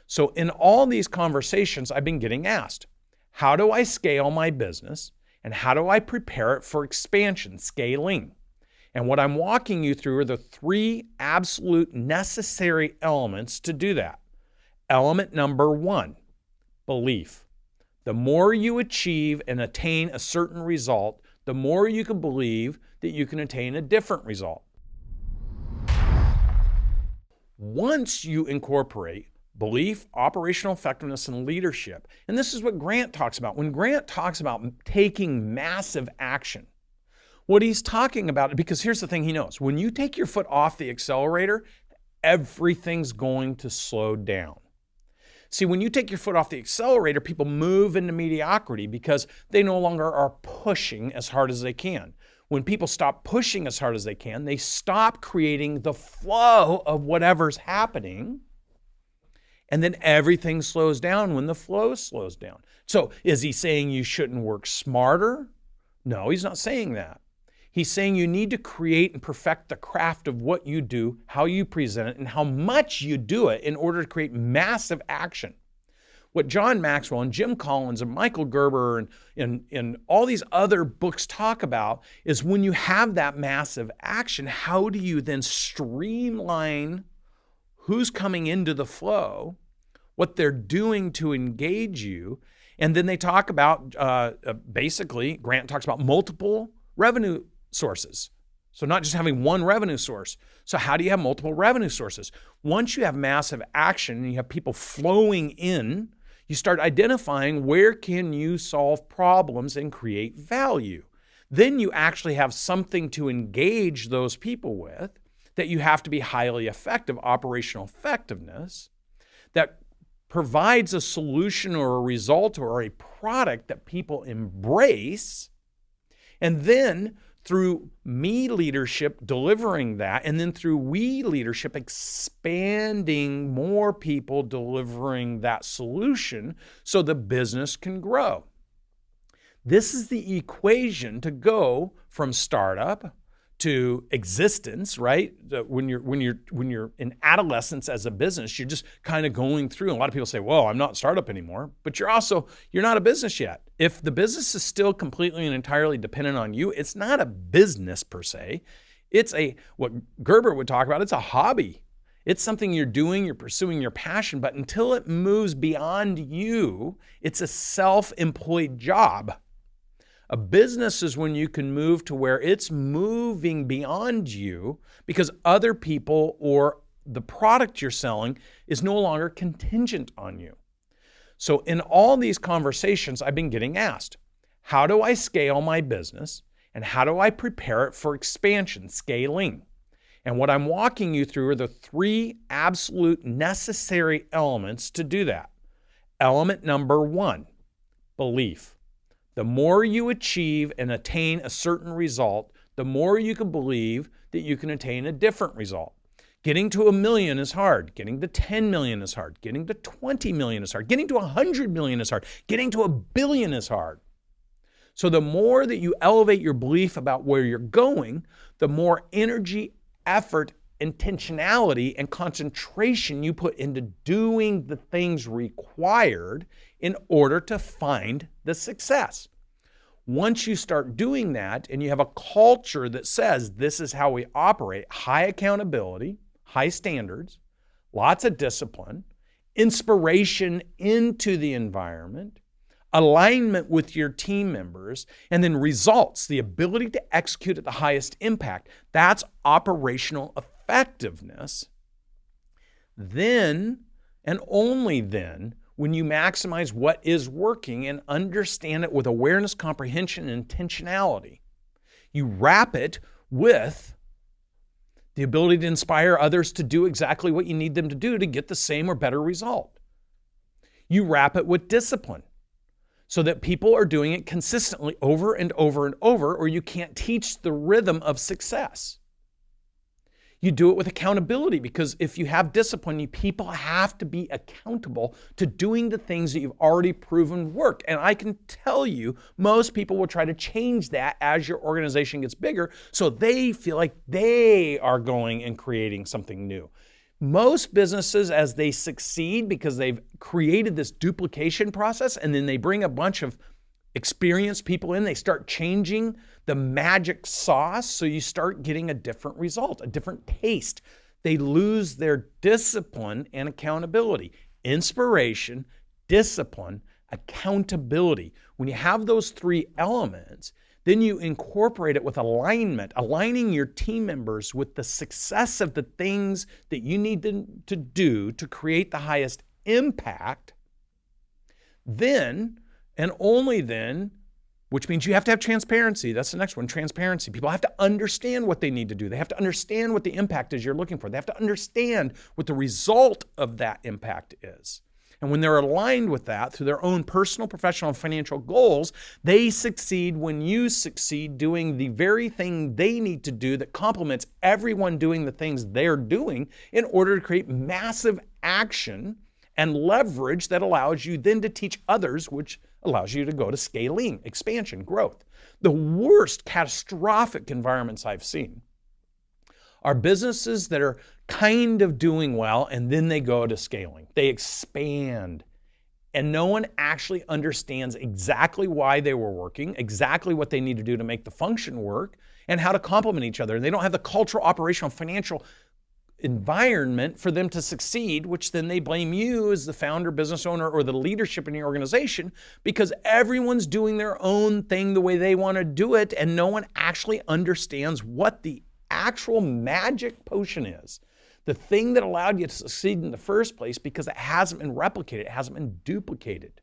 So in all these conversations, I've been getting asked, how do I scale my business and how do I prepare it for expansion, scaling? And what I'm walking you through are the 3 absolute necessary elements to do that. Element number 1, belief. The more you achieve and attain a certain result, the more you can believe that you can attain a different result. Once you incorporate belief, operational effectiveness, and leadership, and this is what Grant talks about. When Grant talks about taking massive action, what he's talking about, because here's the thing he knows, when you take your foot off the accelerator, everything's going to slow down. See, when you take your foot off the accelerator, people move into mediocrity because they no longer are pushing as hard as they can. When people stop pushing as hard as they can, they stop creating the flow of whatever's happening, and then everything slows down when the flow slows down. So is he saying you shouldn't work smarter? No, he's not saying that. He's saying you need to create and perfect the craft of what you do, how you present it, and how much you do it in order to create massive action. What John Maxwell and Jim Collins and Michael Gerber and all these other books talk about is when you have that massive action, how do you then streamline who's coming into the flow, what they're doing to engage you, and then they talk about, basically, Grant talks about multiple revenue sources. So not just having one revenue source. So how do you have multiple revenue sources? Once you have massive action and you have people flowing in, you start identifying where can you solve problems and create value. Then you actually have something to engage those people with that you have to be highly effective, operational effectiveness, that provides a solution or a result or a product that people embrace. And then through me leadership delivering that, and then through we leadership expanding more people delivering that solution so the business can grow. This is the equation to go from startup to existence, right? When you're in adolescence as a business, you're just kind of going through. And a lot of people say, "Well, I'm not startup anymore," but you're not a business yet. If the business is still completely and entirely dependent on you, it's not a business per se. It's what Gerber would talk about. It's a hobby. It's something you're doing. You're pursuing your passion. But until it moves beyond you, it's a self-employed job. A business is when you can move to where it's moving beyond you because other people or the product you're selling is no longer contingent on you. So in all these conversations, I've been getting asked, how do I scale my business and how do I prepare it for expansion, scaling? And what I'm walking you through are the 3 absolute necessary elements to do that. Element number 1, belief. The more you achieve and attain a certain result, the more you can believe that you can attain a different result. Getting to 1 million is hard. Getting to 10 million is hard. Getting to 20 million is hard. Getting to 100 million is hard. Getting to 1 billion is hard. So the more that you elevate your belief about where you're going, the more energy, effort, intentionality, and concentration you put into doing the things required in order to find the success. Once you start doing that and you have a culture that says this is how we operate, high accountability, high standards, lots of discipline, inspiration into the environment, alignment with your team members, and then results, the ability to execute at the highest impact, that's operational effectiveness. Then, and only then, when you maximize what is working and understand it with awareness, comprehension, and intentionality, you wrap it with the ability to inspire others to do exactly what you need them to do to get the same or better result. You wrap it with discipline so that people are doing it consistently over and over and over, or you can't teach the rhythm of success. You do it with accountability because if you have discipline, people have to be accountable to doing the things that you've already proven work. And I can tell you, most people will try to change that as your organization gets bigger so they feel like they are going and creating something new. Most businesses, as they succeed because they've created this duplication process, and then they bring a bunch of experienced people in, they start changing the magic sauce, so you start getting a different result, a different taste. They lose their discipline and accountability. Inspiration, discipline, accountability. When you have those three elements, then you incorporate it with alignment, aligning your team members with the success of the things that you need to do to create the highest impact. Then, and only then, which means you have to have transparency. That's the next one, transparency. People have to understand what they need to do. They have to understand what the impact is you're looking for. They have to understand what the result of that impact is. And when they're aligned with that through their own personal, professional, and financial goals, they succeed when you succeed doing the very thing they need to do that complements everyone doing the things they're doing in order to create massive action and leverage that allows you then to teach others, which allows you to go to scaling, expansion, growth. The worst catastrophic environments I've seen are businesses that are kind of doing well and then they go to scaling. They expand and no one actually understands exactly why they were working, exactly what they need to do to make the function work, and how to complement each other. And they don't have the cultural, operational, financial environment for them to succeed, which then they blame you as the founder, business owner, or the leadership in your organization because everyone's doing their own thing the way they want to do it, and no one actually understands what the actual magic potion is. The thing that allowed you to succeed in the first place, because it hasn't been replicated, it hasn't been duplicated.